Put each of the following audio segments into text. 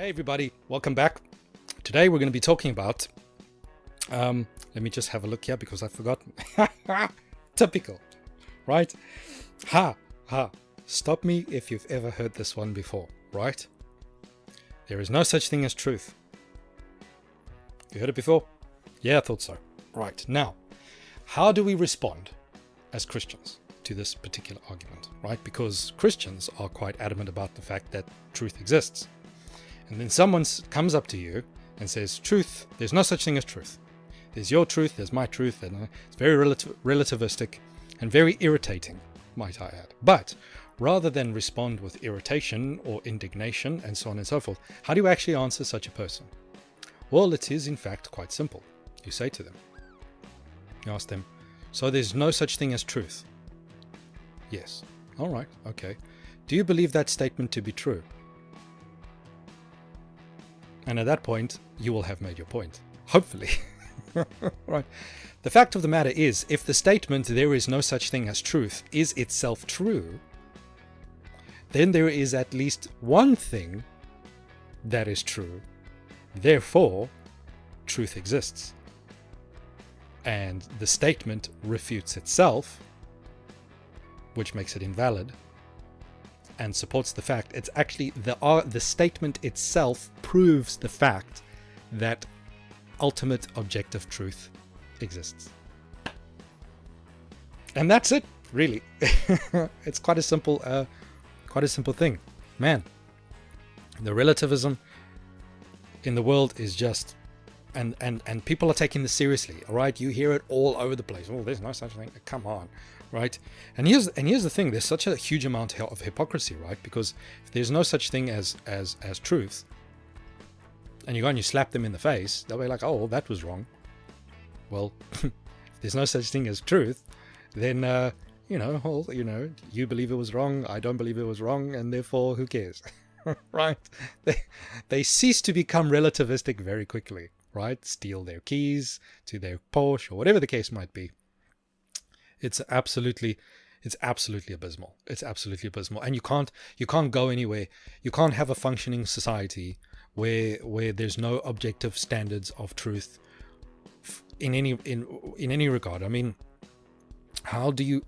Hey everybody, welcome back. Today we're going to be talking about, let me just have a look here because I forgot. Typical, right? Stop me if you've ever heard this one before, right? There is no such thing as truth. You heard it before? Yeah, I thought so. Right, now, how do we respond as Christians to this particular argument, right? Because Christians are quite adamant about the fact that truth exists. And then someone comes up to you and says, truth, there's no such thing as truth. There's your truth, there's my truth, and it's very relativistic and very irritating, might I add. But rather than respond with irritation or indignation and so on and so forth, how do you actually answer such a person? Well, it is in fact quite simple. You say to them, you ask them, so there's no such thing as truth? Yes. All right, okay. Do you believe that statement to be true? And at that point, you will have made your point. Hopefully. Right. The fact of the matter is, if the statement there is no such thing as truth is itself true, then there is at least one thing that is true. Therefore, truth exists. And the statement refutes itself, which makes it invalid, and supports the fact it's actually the statement itself proves the fact that ultimate objective truth exists. And that's it, really. It's quite a simple thing. Man, the relativism in the world is just and people are taking this seriously, all right? You hear it all over the place. Oh, there's no such thing. Come on, right? And here's the thing. There's such a huge amount of hypocrisy, right? Because if there's no such thing as truth, and you go and you slap them in the face, they'll be like, oh, well, that was wrong. Well, if there's no such thing as truth, then you believe it was wrong, I don't believe it was wrong, and therefore, who cares? Right? They cease to become relativistic very quickly. Right? Steal their keys to their Porsche or whatever the case might be. It's absolutely abysmal. It's absolutely abysmal. And you can't go anywhere. You can't have a functioning society where there's no objective standards of truth in any regard. I mean, how do you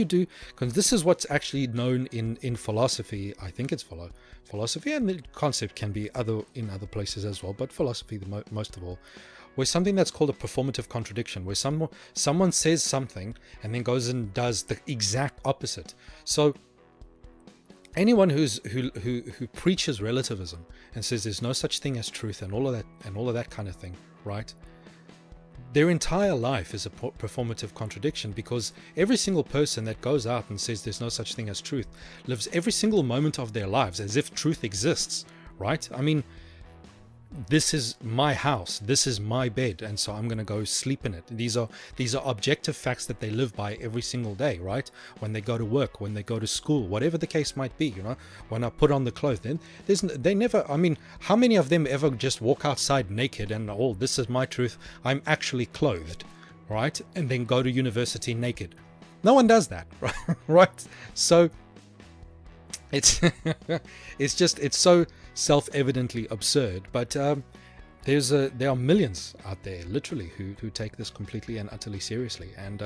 do, because this is what's actually known in philosophy. I think it's philosophy, and the concept can be in other places as well, but philosophy most of all, where something that's called a performative contradiction, where someone says something and then goes and does the exact opposite. So anyone who preaches relativism and says there's no such thing as truth and all of that kind of thing, right? Their entire life is a performative contradiction, because every single person that goes out and says there's no such thing as truth lives every single moment of their lives as if truth exists, right? I mean, this is my house, this is my bed, and so I'm going to go sleep in it. These are objective facts that they live by every single day, right? When they go to work, when they go to school, whatever the case might be, when I put on the clothes, then they never, I mean, how many of them ever just walk outside naked and, oh, this is my truth, I'm actually clothed, right? And then go to university naked. No one does that, right? So it's it's so self-evidently absurd, but there are millions out there literally who take this completely and utterly seriously, and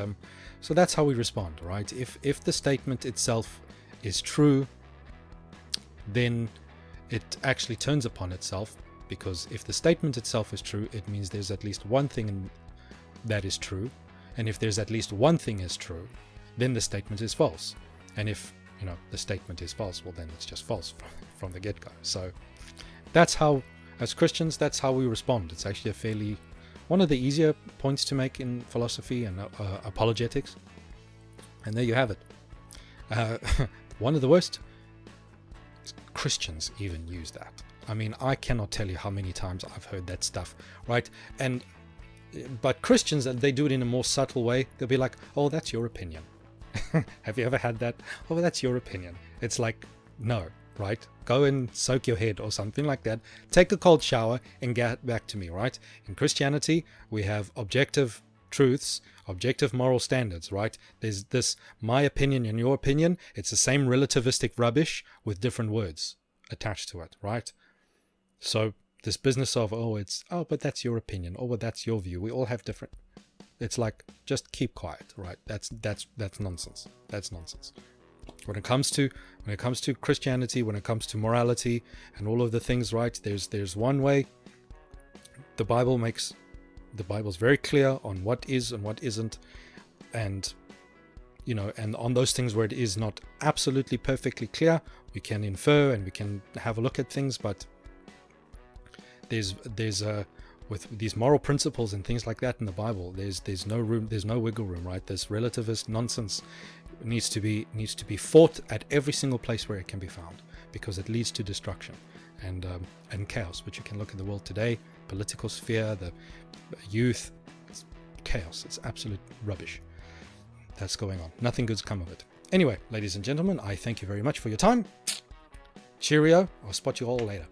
so that's how we respond, right? If the statement itself is true, then it actually turns upon itself, because if the statement itself is true, it means there's at least one thing that is true, and if there's at least one thing is true, then the statement is false. And if the statement is false, well, then it's just false from the get-go. So that's how, as Christians, that's how we respond. It's actually one of the easier points to make in philosophy and apologetics. And there you have it. One of the worst, Christians even use that. I mean, I cannot tell you how many times I've heard that stuff, right? But Christians, they do it in a more subtle way. They'll be like, oh, that's your opinion. Have you ever had that? Oh, that's your opinion. It's like, no, right? Go and soak your head or something like that. Take a cold shower and get back to me, right? In Christianity, we have objective truths, objective moral standards, right? There's this, my opinion and your opinion. It's the same relativistic rubbish with different words attached to it, right? So this business of, but that's your opinion, or that's your view. We all have different. It's like, just keep quiet, right? That's nonsense. That's nonsense. When it comes to Christianity, when it comes to morality and all of the things, right? There's one way. The Bible's very clear on what is and what isn't, and and on those things where it is not absolutely perfectly clear, we can infer and we can have a look at things, but there's with these moral principles and things like that in the Bible, there's no room, there's no wiggle room, right? This relativist nonsense needs to be fought at every single place where it can be found, because it leads to destruction and chaos, which you can look in the world today, political sphere, the youth. It's chaos. It's absolute rubbish that's going on. Nothing good's come of it. Anyway, ladies and gentlemen, I thank you very much for your time. Cheerio. I'll spot you all later.